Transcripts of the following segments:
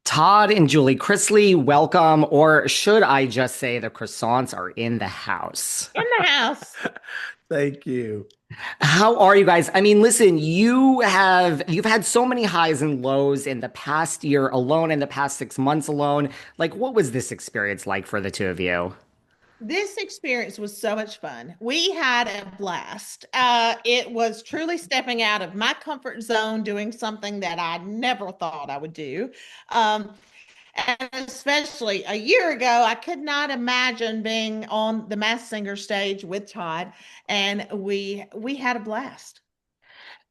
Todd and Julie Chrisley, welcome, or should I just say the croissants are in the house? In the house. Thank you. How are you guys? I mean, listen, you've had so many highs and lows in the past year alone, in the past 6 months alone. Like, what was this experience like for the two of you? This experience was so much fun. We had a blast. It was truly stepping out of my comfort zone, doing something that I never thought I would do. Um, and especially a year ago, I could not imagine being on the Masked Singer stage with Todd, and we had a blast.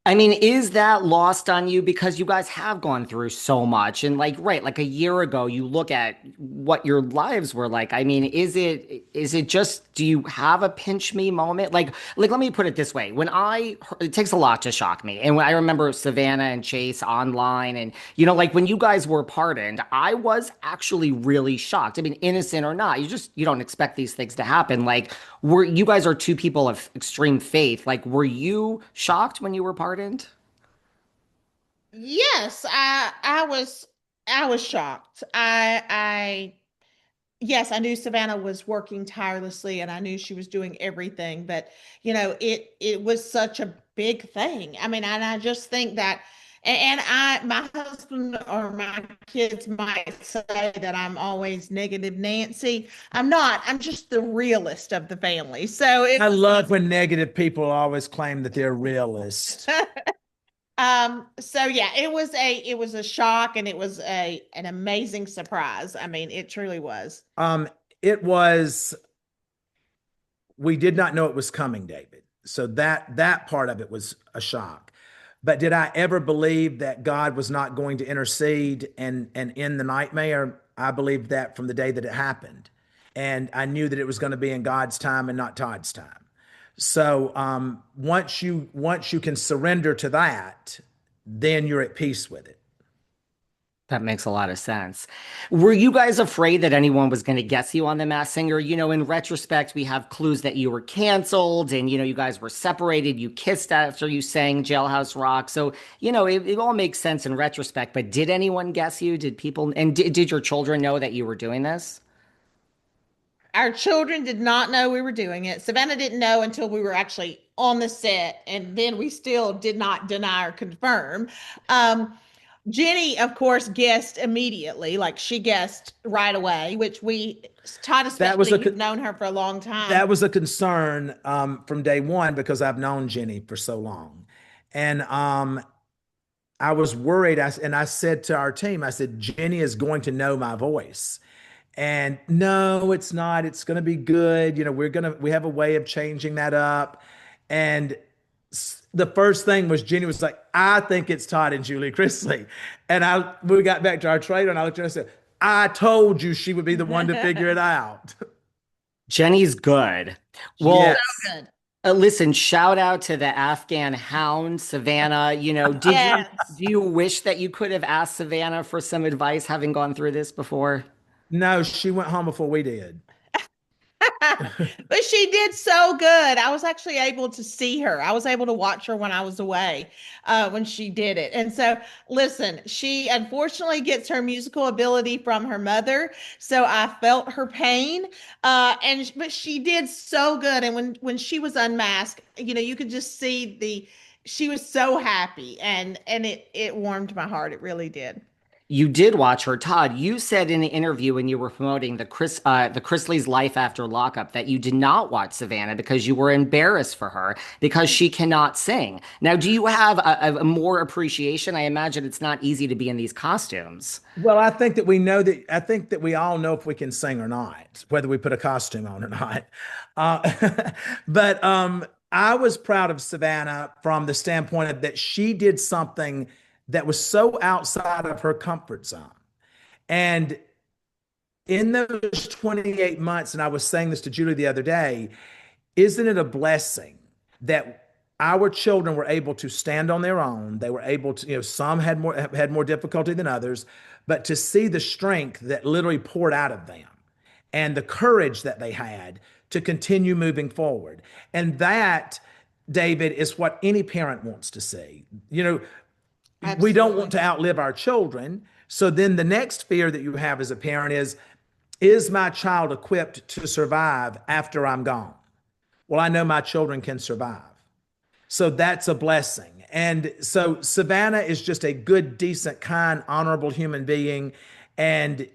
I mean, is that lost on you because you guys have gone through so much? And like, right, like a year ago, you look at what your lives were like. I mean, is it just do you have a pinch me moment? Like let me put it this way. It takes a lot to shock me. And when I remember Savannah and Chase online and like when you guys were pardoned, I was actually really shocked. I mean, innocent or not, you don't expect these things to happen. Like were you guys are two people of extreme faith. Like, were you shocked when you were pardoned? Yes, I was shocked. I yes, I knew Savannah was working tirelessly and I knew she was doing everything, but it was such a big thing. I mean, and I just think that and my husband or my kids might say that I'm always negative Nancy. I'm not. I'm just the realist of the family. So it I was love when negative people always claim that they're realists. so yeah, it was a shock and it was an amazing surprise. I mean, it truly was. Um, it was, we did not know it was coming, David. So that part of it was a shock. But did I ever believe that God was not going to intercede and end the nightmare? I believed that from the day that it happened. And I knew that it was going to be in God's time and not Todd's time. So once you can surrender to that, then you're at peace with it. That makes a lot of sense. Were you guys afraid that anyone was going to guess you on The Masked Singer? In retrospect, we have clues that you were canceled and, you guys were separated. You kissed after you sang Jailhouse Rock. So, it all makes sense in retrospect. But did anyone guess you? Did people, and did your children know that you were doing this? Our children did not know we were doing it. Savannah didn't know until we were actually on the set, and then we still did not deny or confirm. Jenny, of course, guessed immediately, like she guessed right away, which Todd, That was especially, a you've known her for a long time. that was a concern from day one because I've known Jenny for so long, and I was worried. And I said to our team, I said, Jenny is going to know my voice. And no, it's not. It's going to be good. We have a way of changing that up. And the first thing was Jenny was like, I think it's Todd and Julie Chrisley. And we got back to our trailer and I looked at her and I said, I told you she would be the one to figure it out. Jenny's good. Well, Yes. So good. listen, shout out to the Afghan hound, Savannah. Do Yes. you wish that you could have asked Savannah for some advice having gone through this before? No, she went home before we did. But she did so good. I was actually able to see her. I was able to watch her when I was away, when she did it. And so, listen, she unfortunately gets her musical ability from her mother. So I felt her pain. But she did so good. And when she was unmasked, you could just see she was so happy, and it warmed my heart. It really did. You did watch her, Todd. You said in the interview when you were promoting the Chrisley's life after lockup that you did not watch Savannah because you were embarrassed for her because she cannot sing. Now, do you have a more appreciation? I imagine it's not easy to be in these costumes. Well, I think that we all know if we can sing or not, whether we put a costume on or not. But I was proud of Savannah from the standpoint of that she did something that was so outside of her comfort zone. And in those 28 months, and I was saying this to Julie the other day, isn't it a blessing that our children were able to stand on their own? They were able to, some had more difficulty than others, but to see the strength that literally poured out of them and the courage that they had to continue moving forward. And that, David, is what any parent wants to see. We don't want Absolutely. to outlive our children, So then the next fear that you have as a parent is my child equipped to survive after I'm gone? Well, I know my children can survive. So that's a blessing. And so Savannah is just a good, decent, kind, honorable human being. And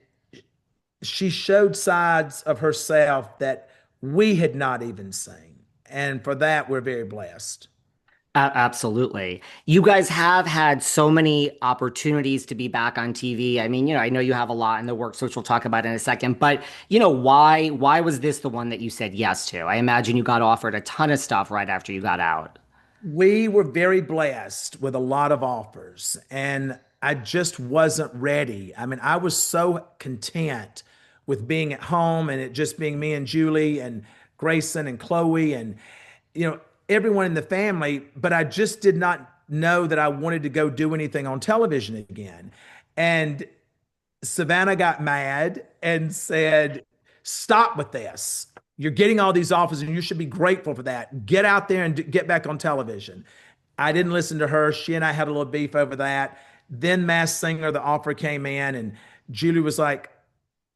she showed sides of herself that we had not even seen. And for that, we're very blessed. Absolutely. You guys have had so many opportunities to be back on TV. I mean, I know you have a lot in the works, which we'll talk about in a second, but why was this the one that you said yes to? I imagine you got offered a ton of stuff right after you got out. We were very blessed with a lot of offers, and I just wasn't ready. I mean, I was so content with being at home and it just being me and Julie and Greyson and Chloe and you know everyone in the family, but I just did not know that I wanted to go do anything on television again. And Savannah got mad and said, "Stop with this. You're getting all these offers and you should be grateful for that. Get out there and get back on television." I didn't listen to her. She and I had a little beef over that. Then Mass Singer, the offer came in, and Julie was like,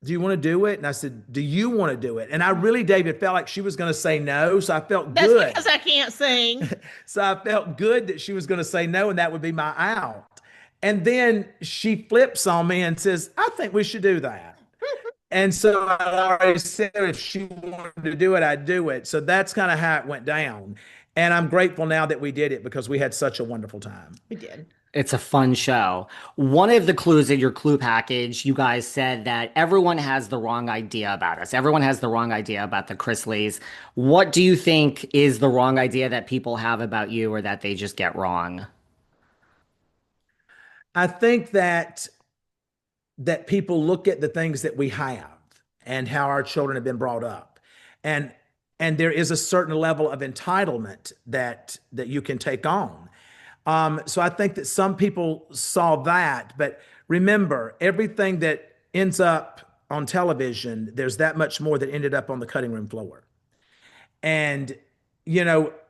"Do you want to do it?" And I said, "Do you want to do it?" And I really, David, felt like she was going to say no. So I felt That's good. because I can't sing. So I felt good that she was going to say no, and that would be my out. And then she flips on me and says, "I think we should do that." And so I already said if she wanted to do it, I'd do it. So that's kind of how it went down. And I'm grateful now that we did it because we had such a wonderful time. We did. It's a fun show. One of the clues in your clue package, you guys said that everyone has the wrong idea about us. Everyone has the wrong idea about the Chrisleys. What do you think is the wrong idea that people have about you or that they just get wrong? I think that people look at the things that we have and how our children have been brought up. And and there is a certain level of entitlement that you can take on. So I think that some people saw that, but remember, everything that ends up on television, there's that much more that ended up on the cutting room floor. And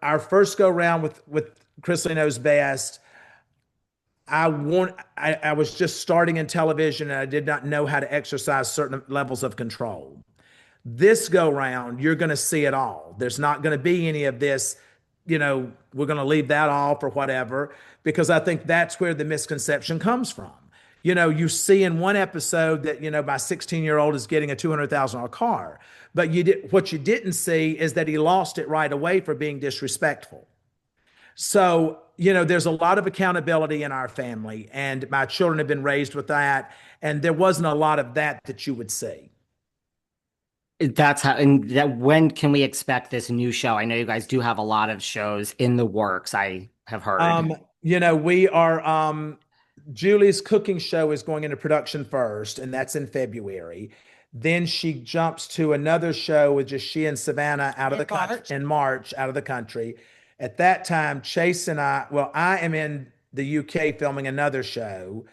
our first go round with Chrisley Knows Best, I was just starting in television and I did not know how to exercise certain levels of control. This go round, you're going to see it all. There's not going to be any of this, we're going to leave that off or whatever, because I think that's where the misconception comes from. You see in one episode that, my 16-year-old is getting a $200,000 car, but what you didn't see is that he lost it right away for being disrespectful. So, there's a lot of accountability in our family, and my children have been raised with that, and there wasn't a lot of that you would see. That's how, and that when can we expect this new show? I know you guys do have a lot of shows in the works, I have heard. We are Julie's cooking show is going into production first, and that's in February. Then she jumps to another show with just she and Savannah out of the country in March, out of the country. At that time, Chase and I am in the UK filming another show.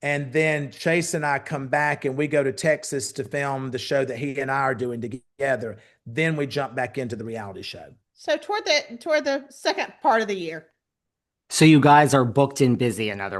And then Chase and I come back and we go to Texas to film the show that he and I are doing together. Then we jump back into the reality show. So toward the second part of the year. So you guys are booked and busy, in other